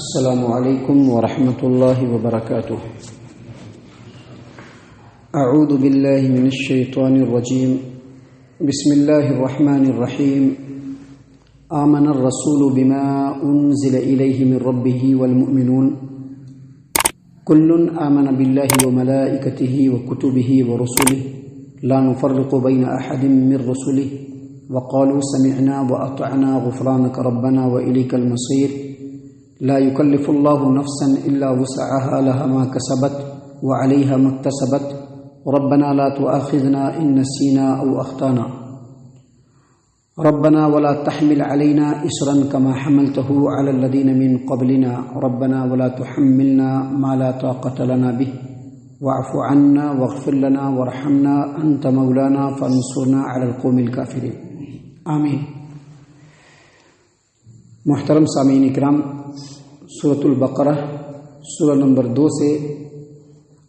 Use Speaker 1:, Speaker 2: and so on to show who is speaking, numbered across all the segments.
Speaker 1: السلام علیکم ورحمۃ اللہ وبرکاتہ۔ اعوذ باللہ من الشیطان الرجیم، بسم اللہ الرحمن الرحیم۔ آمن الرسول بما انزل الیہ من ربہ والمؤمنون کل آمن باللہ وملائکتہ وکتبہ ورسلہ لا نفرق بین احد من رسلہ وقالوا سمعنا واطعنا غفرانک ربنا والیک المصیر۔ لا يكلف الله نفسا إلا وسعها لها ما كسبت وعليها ما اكتسبت ربنا لا تؤاخذنا إن نسينا أو أخطأنا ربنا ولا تحمل علينا إصرا كما حملته على الذين من قبلنا ربنا ولا تحملنا ما لا طاقة لنا به واعف عنا واغفر لنا وارحمنا أنت مولانا فانصرنا على القوم الكافرين آمین۔ محترم سامعین اکرام، سورۃ البقرہ سورہ نمبر 2 سے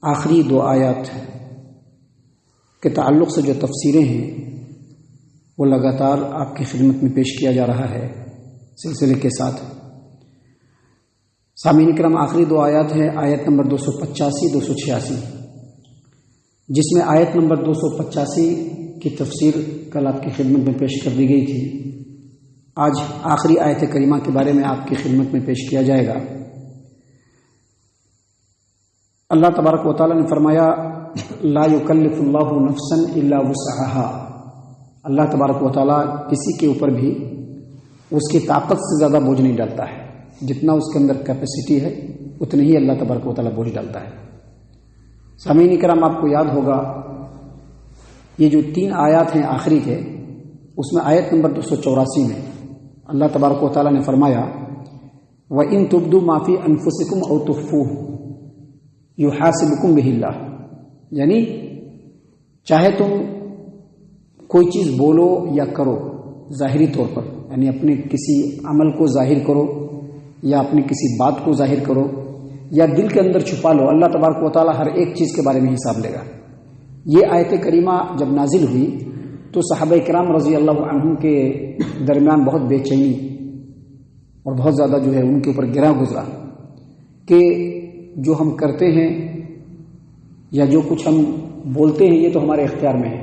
Speaker 1: آخری 2 آیات کے تعلق سے جو تفسیریں ہیں وہ لگاتار آپ کی خدمت میں پیش کیا جا رہا ہے سلسلے کے ساتھ۔ سامعین اکرام، آخری 2 آیات ہیں آیت نمبر 285 286، جس میں آیت نمبر 285 کی تفسیر کل آپ کی خدمت میں پیش کر دی گئی تھی۔ آج آخری آیت کریمہ کے بارے میں آپ کی خدمت میں پیش کیا جائے گا۔ اللہ تبارک و تعالی نے فرمایا لا یکلف اللہ نفسا الا وسعها۔ اللہ تبارک و تعالی کسی کے اوپر بھی اس کی طاقت سے زیادہ بوجھ نہیں ڈالتا ہے، جتنا اس کے اندر کیپیسٹی ہے اتنی ہی اللہ تبارک و تعالی بوجھ ڈالتا ہے۔ سامعین کرام، آپ کو یاد ہوگا یہ جو 3 آیات ہیں آخری کے، اس میں آیت نمبر 284 میں اللہ تبارک و تعالیٰ نے فرمایا وَإِن تُبْدُوا مَا فِي أَنفُسِكُمْ أَوْ تُخْفُوهُ يُحَاسِبُكُم بِهِ اللَّهُ، یعنی چاہے تم کوئی چیز بولو یا کرو ظاہری طور پر، یعنی اپنے کسی عمل کو ظاہر کرو یا اپنی کسی بات کو ظاہر کرو یا دل کے اندر چھپا لو، اللہ تبارک و تعالیٰ ہر ایک چیز کے بارے میں حساب لے گا۔ یہ آیت کریمہ جب نازل ہوئی تو صحابہ کرام رضی اللہ عنہم کے درمیان بہت بے چینی اور بہت زیادہ جو ہے ان کے اوپر گرا گزرا کہ جو ہم کرتے ہیں یا جو کچھ ہم بولتے ہیں یہ تو ہمارے اختیار میں ہے،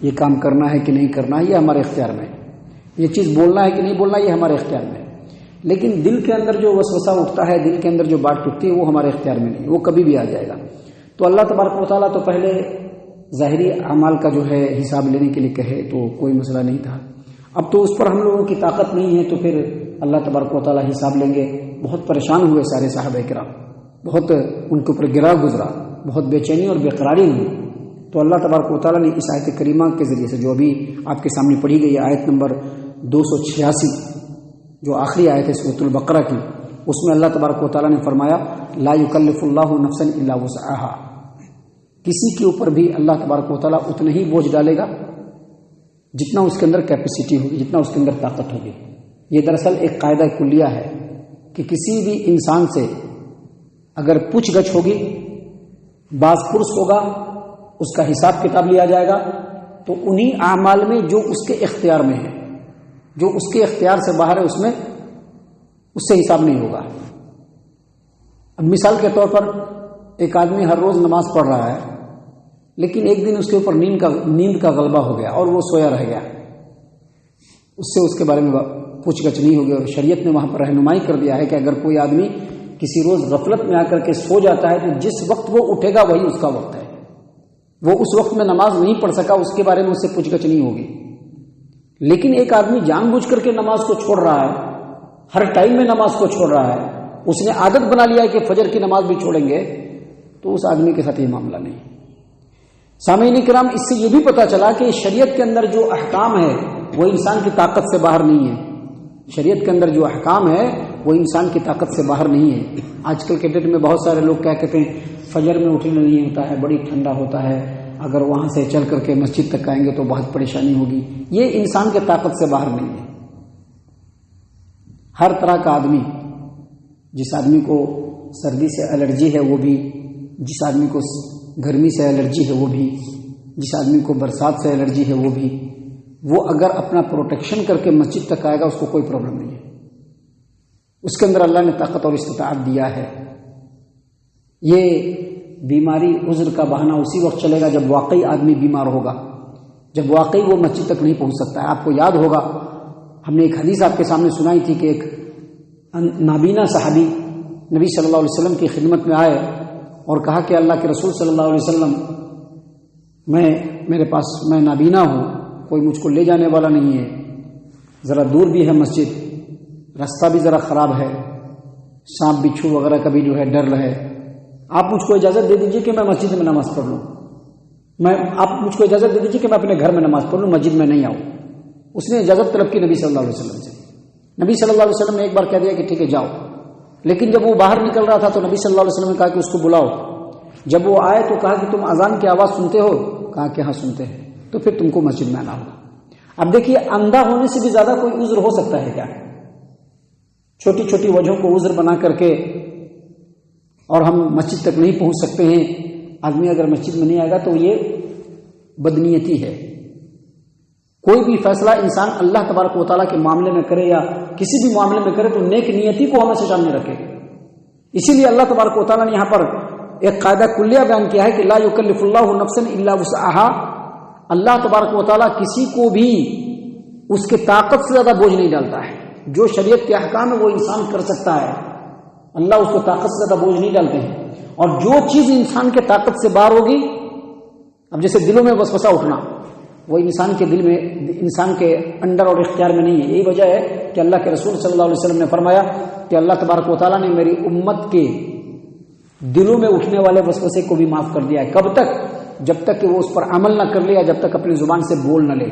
Speaker 1: یہ کام کرنا ہے کہ نہیں کرنا ہے یہ ہمارے اختیار میں ہے، یہ چیز بولنا ہے کہ نہیں بولنا یہ ہمارے اختیار میں ہے، لیکن دل کے اندر جو وسوسہ اٹھتا ہے، دل کے اندر جو بات ٹوٹتی ہے وہ ہمارے اختیار میں نہیں، وہ کبھی بھی آ جائے گا۔ تو اللہ تبارک و تعالیٰ تو پہلے ظاہری اعمال کا جو ہے حساب لینے کے لیے کہے تو کوئی مسئلہ نہیں تھا، اب تو اس پر ہم لوگوں کی طاقت نہیں ہے تو پھر اللہ تبارک و تعالیٰ حساب لیں گے۔ بہت پریشان ہوئے سارے صحابہ کرام، بہت ان کے اوپر گرا گزرا، بہت بے چینی اور بے قراری ہوئی۔ تو اللہ تبارک و تعالیٰ نے اس آیت کریمہ کے ذریعے سے جو ابھی آپ کے سامنے پڑھی گئی آیت نمبر 286 جو آخری آیت ہے سورۃ البقرہ کی، اس میں اللہ تبارک و تعالیٰ نے فرمایا لا یکلف اللہ نفسا الا وسعها، کسی کے اوپر بھی اللہ تبارک و تعالیٰ اتنا ہی بوجھ ڈالے گا جتنا اس کے اندر کیپیسٹی ہوگی، جتنا اس کے اندر طاقت ہوگی۔ یہ دراصل ایک قاعدہ کلیہ ہے کہ کسی بھی انسان سے اگر پوچھ گچھ ہوگی، باز پرس ہوگا، اس کا حساب کتاب لیا جائے گا، تو انہی اعمال میں جو اس کے اختیار میں ہے، جو اس کے اختیار سے باہر ہے، اس میں اس سے حساب نہیں ہوگا۔ اب مثال کے طور پر ایک آدمی ہر روز نماز پڑھ رہا ہے، لیکن ایک دن اس کے اوپر نیند کا غلبہ ہو گیا اور وہ سویا رہ گیا، اس سے اس کے بارے میں پوچھ گچھ نہیں ہوگی، اور شریعت نے وہاں پر رہنمائی کر دیا ہے کہ اگر کوئی آدمی کسی روز غفلت میں آ کر کے سو جاتا ہے تو جس وقت وہ اٹھے گا وہی اس کا وقت ہے، وہ اس وقت میں نماز نہیں پڑھ سکا، اس کے بارے میں اس سے پوچھ گچھ نہیں ہوگی۔ لیکن ایک آدمی جان بوجھ کر کے نماز کو چھوڑ رہا ہے، ہر ٹائم میں نماز کو چھوڑ رہا ہے، اس نے عادت بنا لیا ہے کہ فجر کی نماز بھی چھوڑیں گے، تو اس آدمی کے ساتھ یہ معاملہ نہیں۔ سامعین کرام، اس سے یہ بھی پتہ چلا کہ شریعت کے اندر جو احکام ہے وہ انسان کی طاقت سے باہر نہیں ہے، شریعت کے اندر جو احکام ہے وہ انسان کی طاقت سے باہر نہیں ہے۔ آج کل کے ڈیٹ میں بہت سارے لوگ کیا کہتے ہیں فجر میں اٹھنا نہیں ہوتا ہے، بڑی ٹھنڈا ہوتا ہے، اگر وہاں سے چل کر کے مسجد تک آئیں گے تو بہت پریشانی ہوگی۔ یہ انسان کی طاقت سے باہر نہیں ہے۔ ہر طرح کا آدمی، جس آدمی کو سردی سے الرجی ہے وہ بھی، جس آدمی کو گرمی سے الرجی ہے وہ بھی، جس آدمی کو برسات سے الرجی ہے وہ بھی، وہ اگر اپنا پروٹیکشن کر کے مسجد تک آئے گا اس کو کوئی پرابلم نہیں ہے۔ اس کے اندر اللہ نے طاقت اور استطاعت دیا ہے. یہ بیماری عذر کا بہانہ اسی وقت چلے گا جب واقعی آدمی بیمار ہوگا، جب واقعی وہ مسجد تک نہیں پہنچ سکتا ہے. آپ کو یاد ہوگا ہم نے ایک حدیث آپ کے سامنے سنائی تھی کہ ایک نابینا صحابی نبی صلی اللہ علیہ وسلم کی خدمت میں آئے اور کہا کہ اللہ کے رسول صلی اللہ علیہ وسلم میں نابینا ہوں، کوئی مجھ کو لے جانے والا نہیں ہے، ذرا دور بھی ہے مسجد، راستہ بھی ذرا خراب ہے، سانپ بچھو وغیرہ کا بھی جو ہے ڈر رہے، آپ مجھ کو اجازت دے دیجیے کہ میں مسجد میں نماز پڑھ لوں، آپ مجھ کو اجازت دے دیجیے کہ میں اپنے گھر میں نماز پڑھ لوں، مسجد میں نہیں آؤں. اس نے اجازت طلب کی نبی صلی اللہ علیہ وسلم سے. نبی صلی اللہ علیہ وسلم نے ایک بار کہہ دیا کہ ٹھیک ہے جاؤ، لیکن جب وہ باہر نکل رہا تھا تو نبی صلی اللہ علیہ وسلم نے کہا کہ اس کو بلاؤ. جب وہ آئے تو کہا کہ تم اذان کی آواز سنتے ہو؟ کہا کہ ہاں سنتے ہیں. تو پھر تم کو مسجد میں آنا ہوگا. اب دیکھیے اندھا ہونے سے بھی زیادہ کوئی عذر ہو سکتا ہے کیا؟ چھوٹی چھوٹی وجہوں کو عذر بنا کر کے اور ہم مسجد تک نہیں پہنچ سکتے ہیں. آدمی اگر مسجد میں نہیں آئے گا تو یہ بدنیتی ہے. کوئی بھی فیصلہ انسان اللہ تبارک و تعالیٰ کے معاملے میں کرے یا کسی بھی معاملے میں کرے تو نیک نیتی کو ہمیشہ سامنے رکھے. اسی لیے اللہ تبارک و تعالیٰ نے یہاں پر ایک قاعدہ کلیہ بیان کیا ہے کہ لا یکلف اللہ نفسا الا وسعها. اللہ تبارک و تعالیٰ کسی کو بھی اس کے طاقت سے زیادہ بوجھ نہیں ڈالتا ہے. جو شریعت کے احکام ہے وہ انسان کر سکتا ہے، اللہ اس کو طاقت سے زیادہ بوجھ نہیں ڈالتے ہیں. اور جو چیز انسان کے طاقت سے باہر ہوگی، اب جیسے دلوں میں وسوسہ اٹھنا، وہ انسان کے دل میں، انسان کے انڈر اور اختیار میں نہیں ہے. یہی وجہ ہے کہ اللہ کے رسول صلی اللہ علیہ وسلم نے فرمایا کہ اللہ تبارک و تعالیٰ نے میری امت کے دلوں میں اٹھنے والے وسوسے کو بھی معاف کر دیا ہے. کب تک؟ جب تک کہ وہ اس پر عمل نہ کر لے یا جب تک اپنی زبان سے بول نہ لے.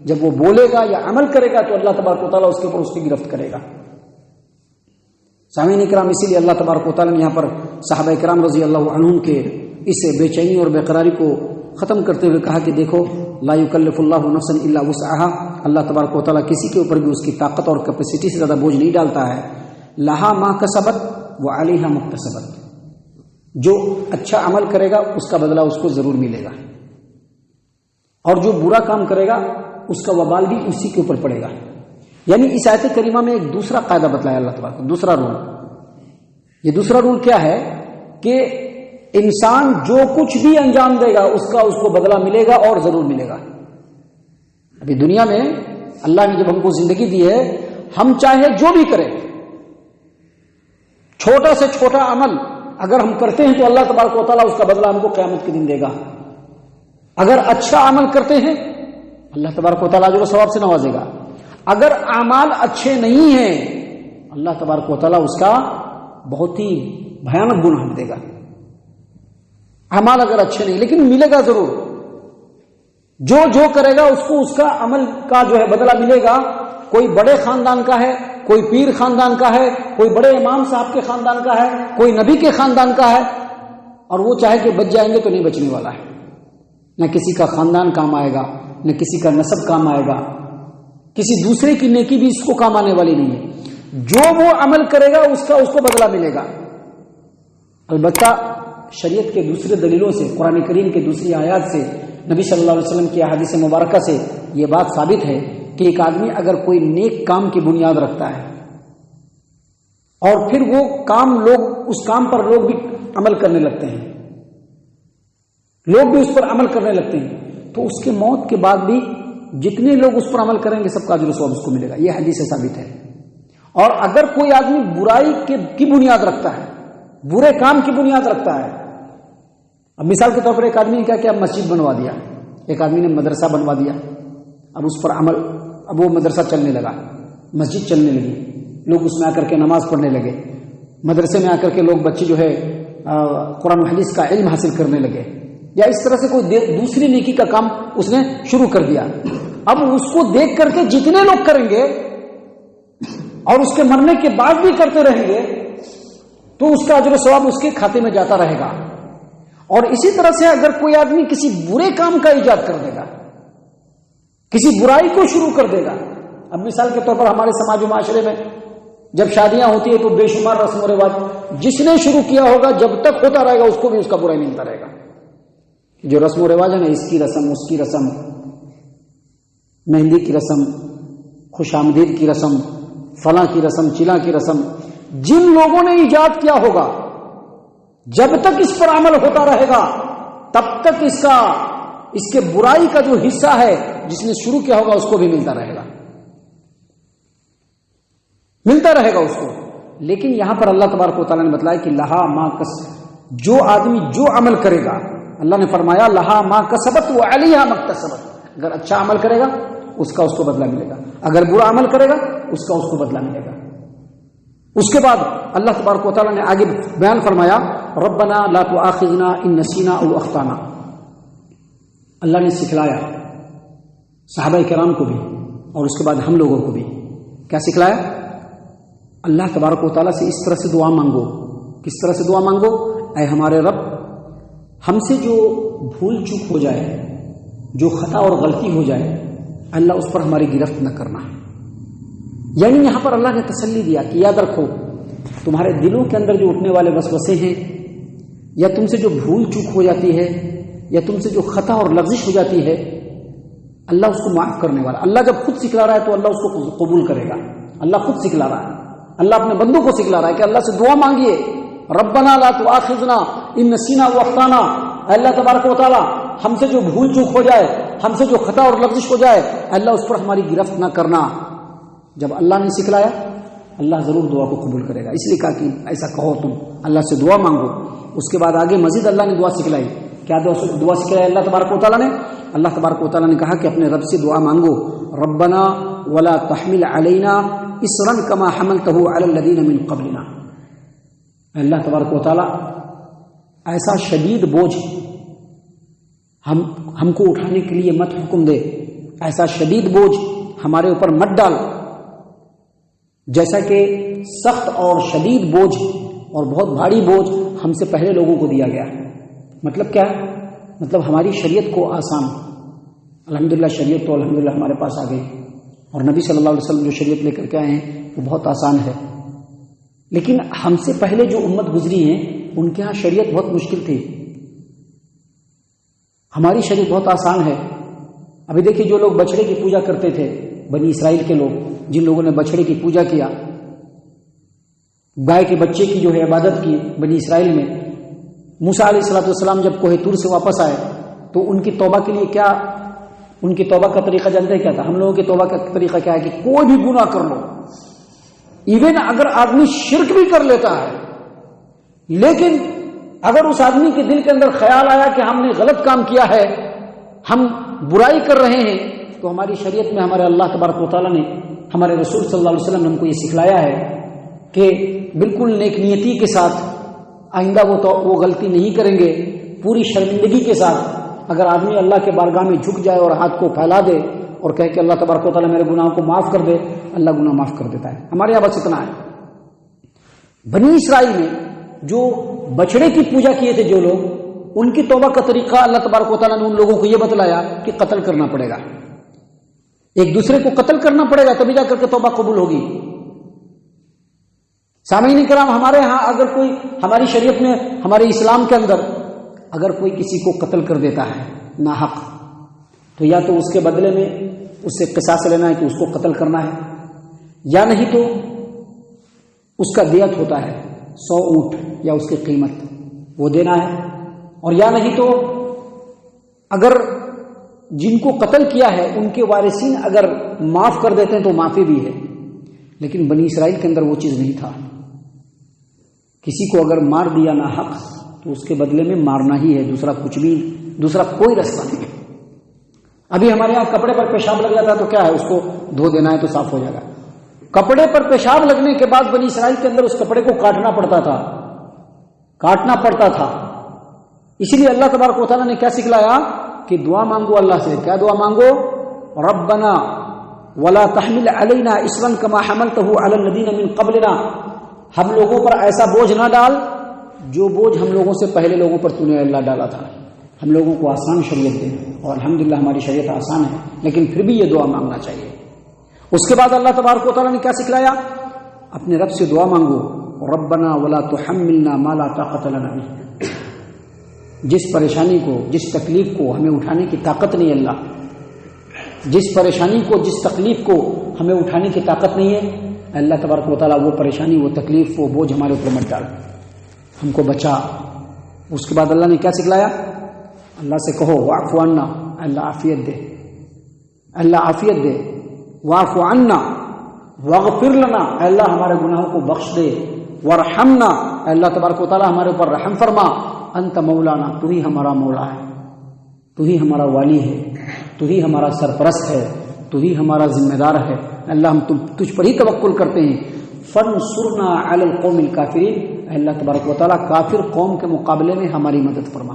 Speaker 1: جب وہ بولے گا یا عمل کرے گا تو اللہ تبارک و تعالیٰ اس کے اوپر اس کی گرفت کرے گا. سامعین کرام، اسی لیے اللہ تبارک و تعالیٰ نے یہاں پر صحابہ کرام رضی اللہ عنہم کے اس بے چینی اور بے قراری کو ختم کرتے ہوئے کہا کہ دیکھو لا یکلف اللہ نفسا الا وسعها. اللہ تبارک و تعالیٰ کسی کے اوپر بھی اس کی طاقت اور کیپیسٹی سے زیادہ بوجھ نہیں ڈالتا ہے. لہا ما کسبت وعلیہا مکتسبت. جو اچھا عمل کرے گا اس کا بدلہ اس کو ضرور ملے گا، اور جو برا کام کرے گا اس کا وبال بھی اسی کے اوپر پڑے گا. یعنی اس آیت کریمہ میں ایک دوسرا قاعدہ بتلایا اللہ تبارک، دوسرا رول. یہ دوسرا رول کیا ہے کہ انسان جو کچھ بھی انجام دے گا اس کو بدلہ ملے گا اور ضرور ملے گا. ابھی دنیا میں اللہ نے جب ہم کو زندگی دی ہے، ہم چاہے جو بھی کریں، چھوٹا سے چھوٹا عمل اگر ہم کرتے ہیں تو اللہ تبارک و تعالیٰ اس کا بدلہ ہم کو قیامت کے دن دے گا. اگر اچھا عمل کرتے ہیں اللہ تبارک و تعالیٰ اجر و ثواب سے نوازے گا. اگر اعمال اچھے نہیں ہیں اللہ تبارک و تعالیٰ اس کا بہت ہی بھیانک گناہ دے گا. اعمال اگر اچھے نہیں لیکن ملے گا ضرور. جو کرے گا اس کو اس کا عمل کا جو ہے بدلہ ملے گا. کوئی بڑے خاندان کا ہے، کوئی پیر خاندان کا ہے، کوئی بڑے امام صاحب کے خاندان کا ہے، کوئی نبی کے خاندان کا ہے، اور وہ چاہے کہ بچ جائیں گے تو نہیں بچنے والا ہے. نہ کسی کا خاندان کام آئے گا، نہ کسی کا نسب کام آئے گا، کسی دوسرے کی نیکی بھی اس کو کام آنے والی نہیں ہے. جو وہ عمل کرے گا اس کو بدلہ ملے گا. البتہ شریعت کے دوسرے دلیلوں سے، قرآن کریم کے دوسری آیات سے، نبی صلی اللہ علیہ وسلم کی احادیث مبارکہ سے یہ بات ثابت ہے کہ ایک آدمی اگر کوئی نیک کام کی بنیاد رکھتا ہے اور پھر وہ کام اس کام پر لوگ بھی عمل کرنے لگتے ہیں، لوگ بھی اس پر عمل کرنے لگتے ہیں، تو اس کے موت کے بعد بھی جتنے لوگ اس پر عمل کریں گے سب کا اجر و ثواب اس کو ملے گا. یہ حدیث سے ثابت ہے. اور اگر کوئی آدمی برائی کی بنیاد رکھتا ہے، برے کام کی بنیاد رکھتا ہے، اب مثال کے طور پر ایک آدمی نے کہا کہ اب مسجد بنوا دیا، ایک آدمی نے مدرسہ بنوا دیا، اب اس پر عمل، اب وہ مدرسہ چلنے لگا، مسجد چلنے لگی، لوگ اس میں آ کر کے نماز پڑھنے لگے، مدرسے میں آ کر کے لوگ بچے جو ہے قرآن و حدیث کا علم حاصل کرنے لگے، یا اس طرح سے کوئی دوسری نیکی کا کام اس نے شروع کر دیا. اب اس کو دیکھ کر کے جتنے لوگ کریں گے اور اس کے مرنے کے بعد بھی کرتے رہیں گے تو اس کا اجر و ثواب اس کے کھاتے میں جاتا رہے گا. اور اسی طرح سے اگر کوئی آدمی کسی برے کام کا ایجاد کر دے گا، کسی برائی کو شروع کر دے گا، اب مثال کے طور پر ہمارے سماج و معاشرے میں جب شادیاں ہوتی ہیں تو بے شمار رسم و رواج جس نے شروع کیا ہوگا جب تک ہوتا رہے گا اس کو بھی اس کا برائی ملتا رہے گا. جو رسم و رواج ہے نا، اس کی رسم، اس کی رسم، مہندی کی رسم، خوش آمدید کی رسم، فلاں کی رسم، چلاں کی رسم، جن لوگوں نے ایجاد کیا ہوگا جب تک اس پر عمل ہوتا رہے گا تب تک اس کے برائی کا جو حصہ ہے جس نے شروع کیا ہوگا اس کو بھی ملتا رہے گا اس کو. لیکن یہاں پر اللہ تبارک و تعالیٰ نے بتلایا کہ لہا ما جو آدمی جو عمل کرے گا، اللہ نے فرمایا لہا ما کسبت وعلیہا مکتسبت. اگر اچھا عمل کرے گا اس کو بدلہ ملے گا، اگر برا عمل کرے گا اس کو بدلہ ملے گا. اس کے بعد اللہ تبارک و تعالیٰ نے آگے بیان فرمایا ربنا لا تؤاخذنا ان نسینا او اخطانا. اللہ نے سکھلایا صحابہ کرام کو بھی اور اس کے بعد ہم لوگوں کو بھی. کیا سکھلایا؟ اللہ تبارک و تعالیٰ سے اس طرح سے دعا مانگو. کس طرح سے دعا مانگو؟ اے ہمارے رب، ہم سے جو بھول چوک ہو جائے، جو خطا اور غلطی ہو جائے، اللہ اس پر ہماری گرفت نہ کرنا. یعنی یہاں پر اللہ نے تسلی دیا کہ یاد رکھو تمہارے دلوں کے اندر جو اٹھنے والے وسوسے ہیں، یا تم سے جو بھول چوک ہو جاتی ہے، یا تم سے جو خطا اور لغزش ہو جاتی ہے، اللہ اس کو معاف کرنے والا. اللہ جب خود سکھلا رہا ہے تو اللہ اس کو قبول کرے گا. اللہ خود سکھلا رہا ہے، اللہ اپنے بندوں کو سکھلا رہا ہے کہ اللہ سے دعا مانگیے ربنا لا تؤاخذنا ان نسینا واخطانا. اللہ تبارک و تعالیٰ ہم سے جو بھول چوک ہو جائے، ہم سے جو خطا اور لغزش ہو جائے، اللہ اس پر ہماری گرفت نہ کرنا. جب اللہ نے سکھلایا اللہ ضرور دعا کو قبول کرے گا. اس لیے کہا کہ ایسا کہو تم اللہ سے دعا مانگو. اس کے بعد آگے مزید اللہ نے دعا سکھلائی. کیا دعا سکھلائی اللہ تبارک و تعالیٰ نے؟ اللہ تبارک و تعالیٰ نے کہا کہ اپنے رب سے دعا مانگو ربنا ولا تحمل علینا اسرا کما حملتہ علی الذین من قبلنا. اللہ تبارک و تعالیٰ ایسا شدید بوجھ ہم کو اٹھانے کے لیے مت حکم دے، ایسا شدید بوجھ ہمارے اوپر مت ڈال جیسا کہ سخت اور شدید بوجھ اور بہت بھاری بوجھ ہم سے پہلے لوگوں کو دیا گیا. مطلب کیا ہے؟ مطلب ہماری شریعت کو آسان، الحمدللہ شریعت تو الحمدللہ ہمارے پاس آ گئی، اور نبی صلی اللہ علیہ وسلم جو شریعت لے کر کے آئے ہیں وہ بہت آسان ہے. لیکن ہم سے پہلے جو امت گزری ہیں ان کے ہاں شریعت بہت مشکل تھی. ہماری شریعت بہت آسان ہے. ابھی دیکھیے جو لوگ بچڑے کی پوجا کرتے تھے، بنی اسرائیل کے لوگ، جن لوگوں نے بچڑے کی پوجا کیا، گائے کے بچے کی جو ہے عبادت کی بنی اسرائیل میں، موسیٰ علیہ الصلوۃ والسلام جب کوہ طور سے واپس آئے تو ان کی توبہ کے لیے کیا، ان کی توبہ کا طریقہ جانتے ہیں کیا تھا؟ ہم لوگوں کی توبہ کا طریقہ کیا ہے کہ کوئی بھی گناہ کر لو، ایون اگر آدمی شرک بھی کر لیتا ہے، لیکن اگر اس آدمی کے دل کے اندر خیال آیا کہ ہم نے غلط کام کیا ہے، ہم برائی کر رہے ہیں، تو ہماری شریعت میں ہمارے اللہ تبارک و تعالیٰ نے، ہمارے رسول صلی اللہ علیہ وسلم نے ہم کو یہ سکھلایا ہے کہ بالکل نیک نیتی کے ساتھ آئندہ وہ غلطی نہیں کریں گے. پوری شرمندگی کے ساتھ اگر آدمی اللہ کے بارگاہ میں جھک جائے اور ہاتھ کو پھیلا دے اور کہے کہ اللہ تبارک و تعالیٰ میرے گناہوں کو معاف کر دے، اللہ گناہ معاف کر دیتا ہے. ہمارے یہاں بس اتنا ہے. بنی اسرائیل میں جو بچڑے کی پوجا کیے تھے جو لوگ، ان کی توبہ کا طریقہ اللہ تبارک و تعالیٰ نے ان لوگوں کو یہ بتلایا کہ قتل کرنا پڑے گا، ایک دوسرے کو قتل کرنا پڑے گا تبھی جا کر کے توبہ قبول ہوگی. سامعین کرام، ہمارے ہاں اگر کوئی، ہماری شریعت میں، ہمارے اسلام کے اندر اگر کوئی کسی کو قتل کر دیتا ہے ناحق، تو یا تو اس کے بدلے میں اس سے قصاص لینا ہے کہ اس کو قتل کرنا ہے، یا نہیں تو اس کا دیت ہوتا ہے 100 اونٹ یا اس کی قیمت وہ دینا ہے، اور یا نہیں تو اگر جن کو قتل کیا ہے ان کے وارثین اگر معاف کر دیتے ہیں تو معافی بھی ہے. لیکن بنی اسرائیل کے اندر وہ چیز نہیں تھا. کسی کو اگر مار دیا نہ حق تو اس کے بدلے میں مارنا ہی ہے، دوسرا کچھ بھی، دوسرا کوئی راستہ نہیں ہے. ابھی ہمارے یہاں کپڑے پر پیشاب لگ جاتا ہے تو کیا ہے، اس کو دھو دینا ہے تو صاف ہو جائے گا. کپڑے پر پیشاب لگنے کے بعد بنی اسرائیل کے اندر اس کپڑے کو کاٹنا پڑتا تھا. اسی لیے اللہ تبارک و تعالیٰ نے کیا سکھلایا کہ دعا مانگو اللہ سے. کیا دعا مانگو؟ ربنا ولا تحمل علینا اسرا کما حملتہ علی الذین من قبلنا. ہم لوگوں پر ایسا بوجھ نہ ڈال جو بوجھ ہم لوگوں سے پہلے لوگوں پر تو نے اللہ ڈالا تھا. ہم لوگوں کو آسان شریعت دے، اور الحمدللہ ہماری شریعت آسان ہے، لیکن پھر بھی یہ دعا مانگنا چاہیے. اس کے بعد اللہ تبارک و تعالیٰ نے کیا سکھلایا؟ اپنے رب سے دعا مانگو ربنا ولا تحملنا ما لا طاقت لنا به. جس پریشانی کو، جس تکلیف کو ہمیں اٹھانے کی طاقت نہیں، اللہ جس پریشانی کو، جس تکلیف کو ہمیں اٹھانے کی طاقت نہیں ہے، اللہ تبارک و تعالیٰ وہ پریشانی، وہ تکلیف، وہ بوجھ ہمارے اوپر مت ڈال، ہم کو بچا۔ اس کے بعد اللہ نے کیا سکھلایا؟ اللہ سے کہو واعف عنا، اللہ عافیت دے، اللہ عافیت دے، واعف عنا واغفر لنا، اللہ ہمارے گناہوں کو بخش دے، وارحمنا، اللہ تبارک و تعالیٰ ہمارے اوپر رحم فرما، انت مولانا، تو ہی ہمارا مولا ہے، تو ہی ہمارا والی ہے، تو ہی ہمارا سرپرست ہے، تو ہی ہمارا ذمہ دار ہے، اللہ ہم تجھ پر ہی توکل کرتے ہیں۔ فانصرنا علی القوم الکافرین، اللہ تبارک و تعالیٰ کافر قوم کے مقابلے میں ہماری مدد فرما۔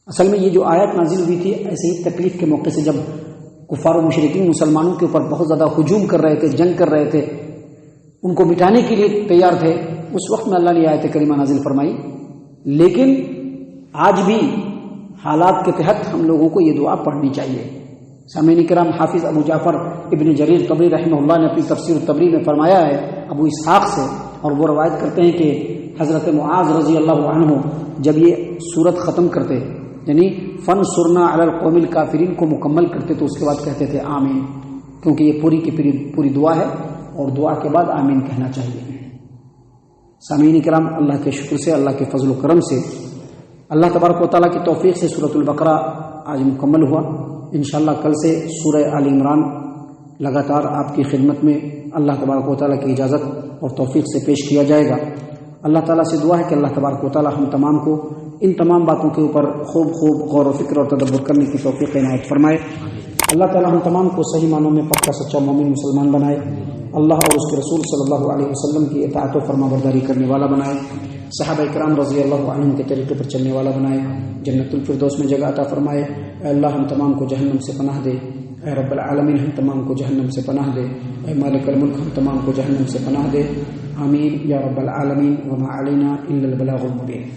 Speaker 1: اصل میں یہ جو آیت نازل ہوئی تھی ایسے ہی تکلیف کے موقع سے، جب کفار و مشرکین مسلمانوں کے اوپر بہت زیادہ ہجوم کر رہے تھے، جنگ کر رہے تھے، ان کو مٹانے کے لیے تیار تھے، اس وقت میں اللہ نے آیت کریمہ نازل فرمائی۔ لیکن آج بھی حالات کے تحت ہم لوگوں کو یہ دعا پڑھنی چاہیے۔ سامعین کرام، حافظ ابو جعفر ابن جریر طبری رحمہ اللہ نے اپنی تفسیر الطبری میں فرمایا ہے ابو اسحاق سے، اور وہ روایت کرتے ہیں کہ حضرت معاذ رضی اللہ عنہ جب یہ سورت ختم کرتے، یعنی فانصرنا علی القوم الکافرین کو مکمل کرتے، تو اس کے بعد کہتے تھے آمین، کیونکہ یہ پوری کی پوری دعا ہے، اور دعا کے بعد آمین کہنا چاہیے۔ سامعین کرام، اللہ کے شکر سے، اللہ کے فضل و کرم سے، اللہ تبارک و تعالیٰ کی توفیق سے سورۃ البقرہ آج مکمل ہوا۔ انشاءاللہ کل سے سورہ آل عمران لگاتار آپ کی خدمت میں اللہ تبارک و تعالیٰ کی اجازت اور توفیق سے پیش کیا جائے گا۔ اللہ تعالیٰ سے دعا ہے کہ اللہ تبارک و تعالیٰ ہم تمام کو ان تمام باتوں کے اوپر خوب غور و فکر اور تدبر کرنے کی توفیق عنایت فرمائے۔ اللہ تعالیٰ ہم تمام کو صحیح معنوں میں پکا سچا مومن مسلمان بنائے، اللہ اور اس کے رسول صلی اللہ علیہ وسلم کی اطاعت و فرما برداری کرنے والا بنائے، صحابہ کرام رضی اللہ عنہم کے طریقے پر چلنے والا بنائے، جنت الفردوس میں جگہ عطا فرمائے۔ اے اللہ ہم تمام کو جہنم سے پناہ دے، اے رب العالمین ہم تمام کو جہنم سے پناہ دے، اے مالک الملک ہم تمام کو جہنم سے پناہ دے، آمین یا رب العالمین، وما علینا الا البلاغ المبین۔